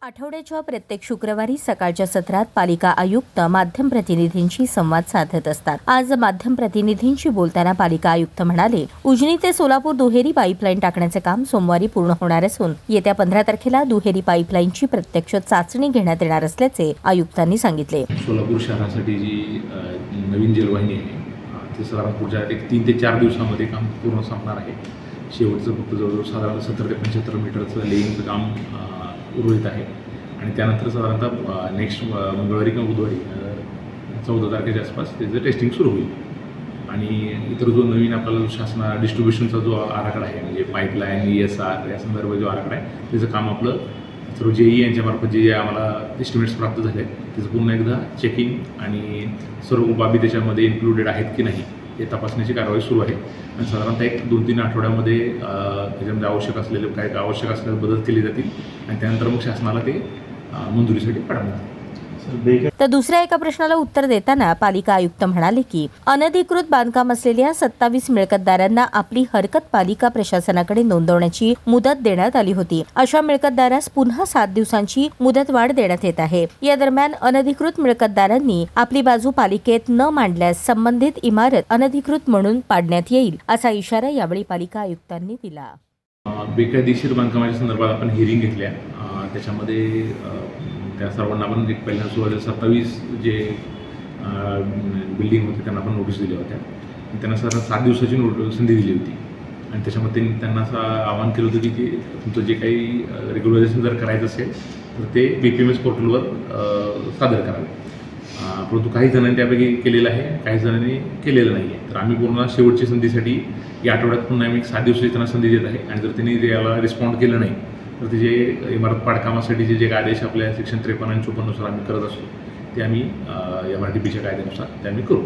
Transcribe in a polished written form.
आठवड्याच्या प्रत्येक शुक्रवारी सकाळच्या सत्रात पालिका आयुक्त माध्यम प्रतिनिधींशी संवाद साधत असतात। आज माध्यम प्रतिनिधींशी बोलताना पालिका आयुक्त म्हणाले, उजनी ते सोलापूर दुहेरी पाईपलाईन टाकण्याचे काम सोमवारी पूर्ण होणार असून येत्या 15 तारखेला दुहेरी पाईपलाईनची प्रत्यक्ष चाचणी घेण्यात येणार असल्याचे आयुक्तांनी सांगितले। सोलापूर शहरासाठी जी नवीन जलवाहिनी आहे ते साधारण पुढच्या 3 ते 4 दिवसांमध्ये काम पूर्ण संपणार आहे। शेवटचं फक्त जवळजवळ साधारण 70 ते 75 मीटरचं लेईंगचं काम उर्वरित आहे आणि त्यानंतर साधारणतः नेक्स्ट मंगळवारी किंवा बुधवारी 14 तारखेच्या आसपास त्याचं टेस्टिंग सुरू होईल। आणि इतर जो नवीन आपल्याला शासना डिस्ट्रीब्युशनचा जो आराखडा आहे म्हणजे पाईपलाईन ESR या संदर्भात जो आराखडा आहे त्याचं काम आपलं सर्व JE यांच्यामार्फत जे आम्हाला एस्टिमेट्स प्राप्त झाले त्याचं पुन्हा एकदा चेकिंग आणि सर्व बाबी त्याच्यामध्ये इन्क्लुडेड आहेत की नाही हे तपासण्याची कारवाई सुरू आहे। आणि साधारणतः 1-2-3 आठवड्यामध्ये त्याच्यामध्ये आवश्यक असलेले बदल केले जातील आणि त्यानंतर मग शासनाला ते मंजुरीसाठी पाठवण्यात। तर दुसऱ्या एका प्रश्नाला उत्तर देताना पालिका आयुक्त म्हणाले की अनधिकृत बांधकाम असलेल्या 27 मिळकतदारांना आपली हरकत पालिका प्रशासनाकडे नोंदवण्याची मुदत देण्यात आली होती। अशा मिळकतदारास पुन्हा 7 दिवसांची मुदतवाढ देण्यात येत आहे। या दरम्यान अनधिकृत मिळकतदारांनी आपली बाजू पालिकेत न मांडल्यास संबंधित इमारत अनधिकृत म्हणून पाडण्यात येईल असा इशारा यावेळी पालिका आयुक्तांनी दिला। बेकायदेशीर बांधकामाच्या संदर्भात आपण हिअरिंग घेतल्या, त्याच्यामध्ये त्या सर्वांना आपण पहिल्या सुरुवातीला 27 जे बिल्डिंग होते त्यांना आपण नोटीस दिल्या होत्या। त्यांना साधारण 7 दिवसाची संधी दिली होती आणि त्याच्यामध्ये त्यांना असं आवाहन केलं होतं की तुमचं जे काही रेग्युलरायझेशन जर करायचं असेल तर ते BPMS पोर्टलवर सादर करावे। परंतु काही जणांनी त्यापैकी केलेलं आहे, काही जणांनी केलेलं नाही आहे। तर आम्ही पूर्ण शेवटची संधीसाठी या आठवड्यात पुन्हा आम्ही 7 दिवसाची त्यांना संधी देत आहे आणि जर त्यांनी याला रिस्पॉन्ड केलं नाही तर ते जे इमारत पाडकामासाठी जे आदेश आपल्या सेक्शन 53 आणि 54 नुसार आम्ही करत असतो ते आम्ही MRTPच्या कायद्यानुसार ते आम्ही करू।